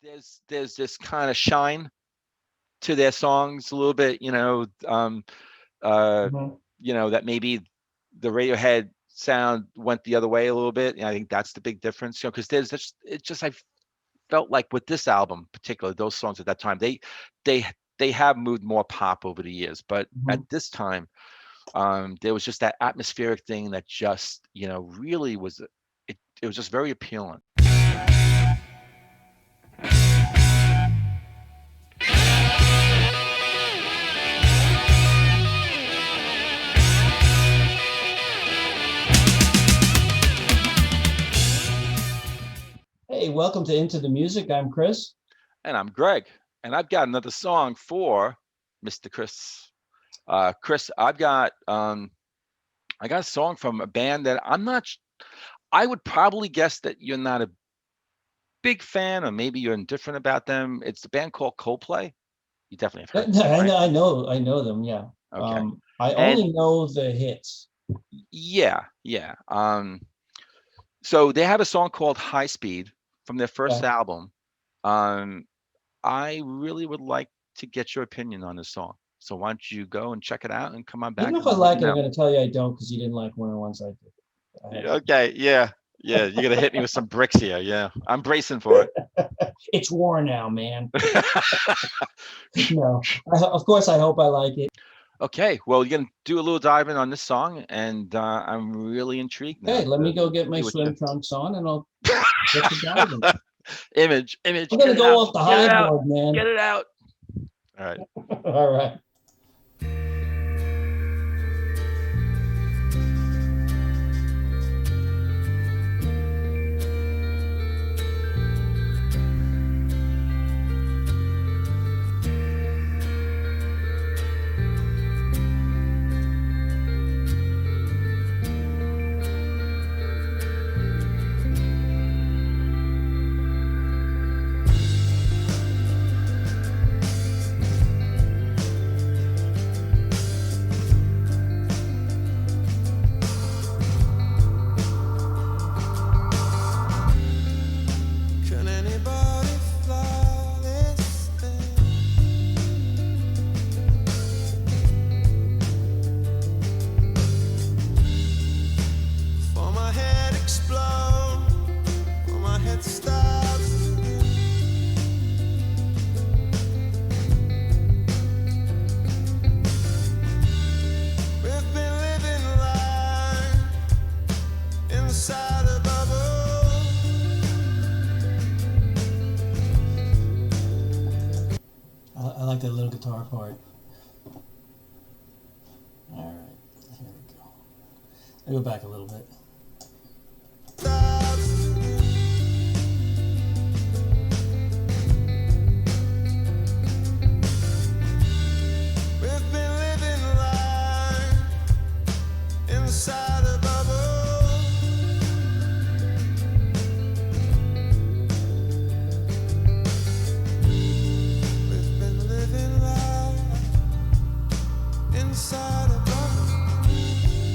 there's this kind of shine to their songs a little bit, uh, Mhm. that maybe the Radiohead sound went the other way a little bit. And I think that's the big difference, because I felt like with this album, particularly those songs at that time, they they have moved more pop over the years, but at Mhm. this time, there was just that atmospheric thing that just, really was it was just very appealing. Hey, welcome to Into the Music. I'm Chris. And I'm Greg, and I've got another song for Mr. Chris. Chris, I got a song from a band that I'm not. I would probably guess that you're not a big fan, or maybe you're indifferent about them. It's the band called Coldplay. You definitely have heard of them, I right? know, I know them. Yeah. Okay. I And only know the hits. yeah, yeah. So they have a song called High Speed from their first Yeah. album. Um, I really would like to get your opinion on this song. So why don't you go and check it out and come on Even back if I and let me like it, I'm know. going to tell you I don't because you didn't like one of the ones I did. I Yeah, had okay, yeah, yeah. You're gonna hit me with some bricks here. Yeah, I'm bracing for it. It's war now, man. No, of course I hope I like it. Okay, well, you're gonna do a little diving on this song, and I'm really intrigued now Okay, let me to go get my see what you. swim trunks on and I'll get to diving. Image, I'm get going to it go out, off the get it high out, board, man. get it out. All right. All right. Can anybody fly this thing? For my head explode, for my head stops again. We've been living life inside a bubble. I like that little guitar part. All right, here we go. I go back a little bit. Stops again. We've been living life inside a bubble. We've been living life inside a bubble.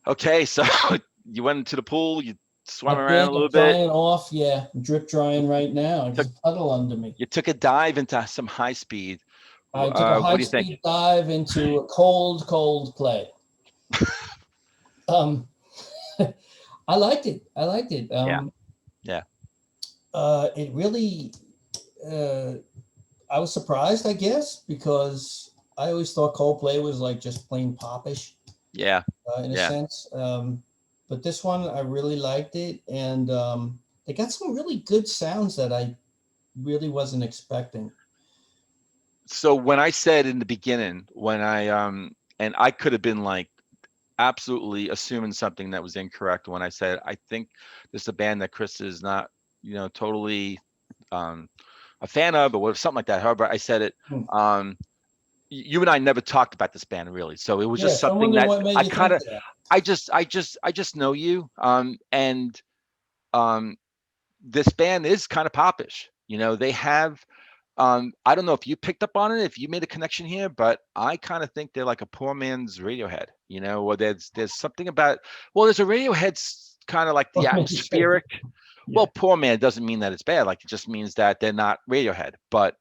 Okay, so you went into the pool, you swam I around a did. I'm little bit, drying off. Yeah, I'm drip drying right now. There's took a puddle under me. you took a dive into some high speed. I took a What high do you think? speed dive into a cold play. Um, I liked it. I liked it. Yeah, yeah, It really. Uh, I was surprised, I guess, because I always thought Coldplay was like just plain popish, yeah, in a yeah. sense. But this one, I really liked it, and they got some really good sounds that I really wasn't expecting. So when I said in the beginning, when and I could have been like absolutely assuming something that was incorrect when I said I think this is a band that Chris is not, totally um a fan of, or whatever, something like that. However, I said it. Hmm. Um, you and I never talked about this band really, so it was Yeah, just so I'm something wondering that what made I you kind think of, of that. I just know you, and um, this band is kind of popish. They have. I don't know if you picked up on it, if you made a connection here, but I kind of think they're like a poor man's Radiohead. Or there's something about. Well, there's a Radiohead's kind of like the What made you say that? atmospheric. Yeah. Well, poor man doesn't mean that it's bad. Like it just means that they're not Radiohead, but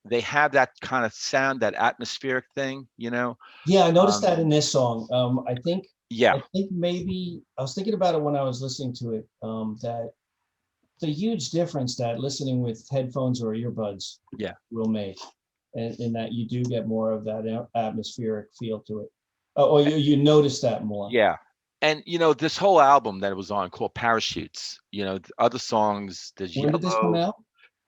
they have that kind of sound, that atmospheric thing. Yeah, I noticed Um, that in this song. yeah, I think maybe I was thinking about it when I was listening to it. That the huge difference that listening with headphones or earbuds yeah, will make, and in that you do get more of that atmospheric feel to it, or you notice that more. yeah. And this whole album that it was on called Parachutes. The other songs, there's When did this come Yellow.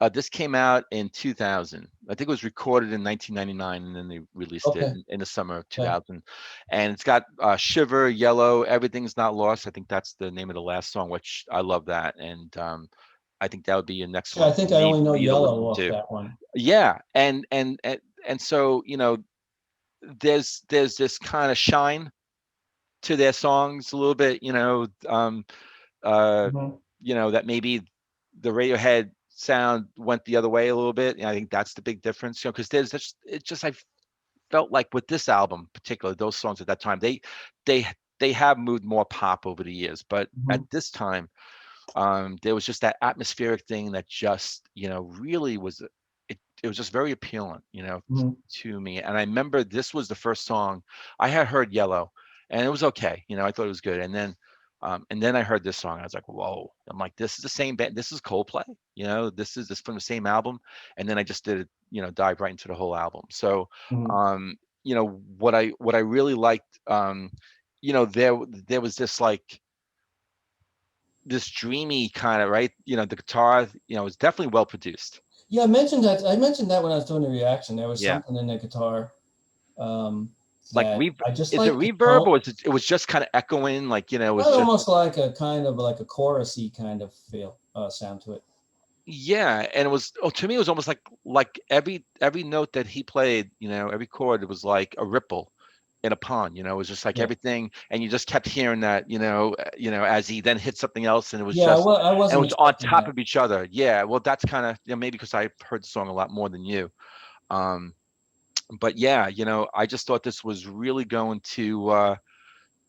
out? This came out in 2000. I think it was recorded in 1999, and then they released it Okay, in the summer of okay, 2000. And it's got Shiver, Yellow, Everything's Not Lost. I think that's the name of the last song, which I love that. And I think that would be an yeah, I excellent think I me only for know me to Yellow listen off to. that one. Yeah, and so there's this kind of shine to their songs a little bit. Uh, Mhm. that maybe the Radiohead sound went the other way a little bit. And I think that's the big difference. Because I felt like with this album, particularly those songs at that time, they they have moved more pop over the years, but at Mhm. this time, there was just that atmospheric thing that just really was it was just very appealing, Mhm. to me. And I remember this was the first song I had heard Yellow, and it was okay. I thought it was good. And then I heard this song. I was like, whoa! I'm like, this is the same band. This is Coldplay. This from the same album. And then I just did it. Dive right into the whole album. So, Mhm. um, what I really liked, there was this like this dreamy kind of, right. The guitar, is definitely well produced. Yeah, I mentioned that. I mentioned that when I was doing the reaction. There was Yeah. something in the guitar, um, Like that I just is it like the reverb, tone. or it was just kind of echoing, like, it was Felt just. almost like a kind of like a chorusy kind of feel, sound to it. Yeah, and it was, oh, to me it was almost like every note that he played, every chord, it was like a ripple in a pond. It was just like Yeah, everything, and you just kept hearing that, as he then hit something else, and it was yeah. just, I and it wasn't was on expecting top that. of each other. Yeah, well, that's kind of, maybe because I heard the song a lot more than you. Um, but yeah, I just thought this was really going to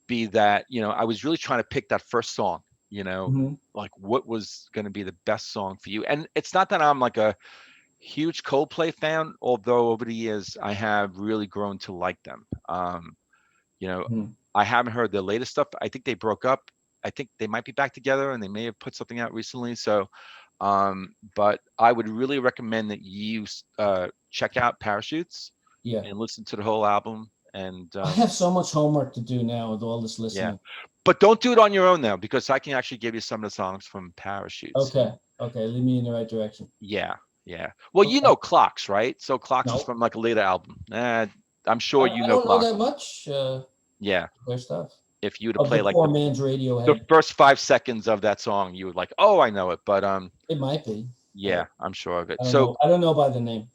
be that. I was really trying to pick that first song, you know, Hmm. like what was going to be the best song for you. And it's not that I'm like a huge Coldplay fan, although over the years I have really grown to like them. You know, Hmm. I haven't heard their latest stuff. I think they broke up. I think they might be back together, and they may have put something out recently. So, but I would really recommend that you check out Parachutes Yeah, and listen to the whole album. And I have so much homework to do now with all this yeah, listening. but don't do it on your own now, because I can actually give you some of the songs from Parachutes. Okay, okay. Lead me in the right direction. Yeah, yeah. Well, Okay. Clocks, right? So Clocks is No, from like a later album. I'm sure I don't know Clocks. that much. Yeah, Their stuff if you were to of play the like poor the man's the Radiohead. first 5 seconds of that song, you would like, oh, I know it. But It might be, yeah, but I'm sure of it. I don't So know. I don't know by the name.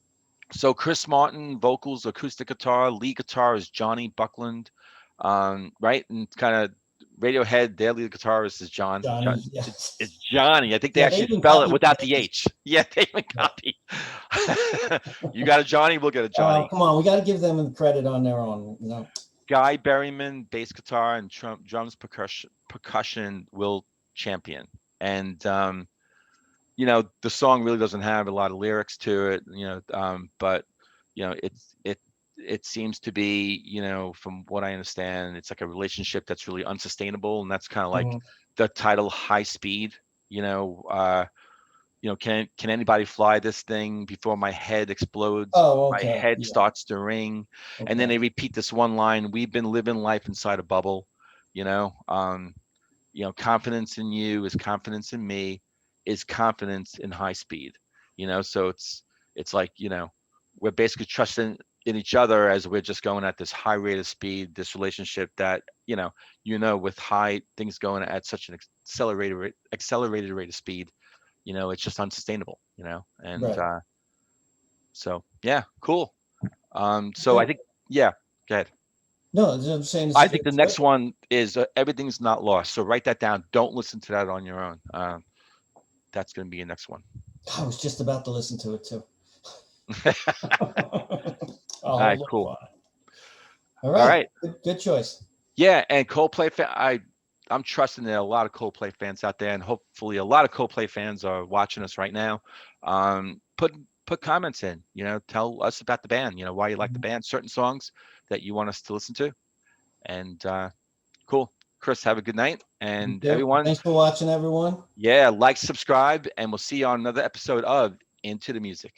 Chris Martin, vocals, acoustic guitar, lead guitar is Johnny Buckland, right? And kind of Radiohead, their lead guitarist is Johnny. It's Yes. Johnny. I think they Yeah, they actually even spell it copied the without the H. H. Yeah, they even Yeah. copy. You got a Johnny, we'll get a Johnny. Come on, we got to give them the credit on their own. Guy Berryman, bass guitar and drums, percussion, Will Champion. And the song really doesn't have a lot of lyrics to it, but it seems to be, from what I understand, it's like a relationship that's really unsustainable, and that's kind of like Mhm. the title, High Speed. You know, uh, can anybody fly this thing before my head explodes? Oh, My okay. head Yeah. starts to ring, and then Okay. they repeat this one line: "We've been living life inside a bubble." You know, um, confidence in you is confidence in me, is confidence in high speed. So it's like, we're basically trusting in each other as we're just going at this high rate of speed, this relationship that, with high things going at such an accelerated rate of speed, it's just unsustainable, and Right. so yeah, cool. So I Good. think, yeah, go ahead. No, I'm saying it's I a think good the choice. next one is, Everything's Not Lost. So write that down. Don't listen to that on your own. That's going to be your next one. I was just about to listen to it too. All I'll right, look cool. for it. All All right. right. Good choice. Yeah, and Coldplay fan, I'm trusting there are a lot of Coldplay fans out there, and hopefully a lot of Coldplay fans are watching us right now. Put comments in. Tell us about the band. Why you like the Mhm. band, certain songs that you want us to listen to, and cool. Chris, have a good night, You and too. everyone, Thanks for watching, everyone. yeah, like, subscribe, and we'll see you on another episode of Into the Music.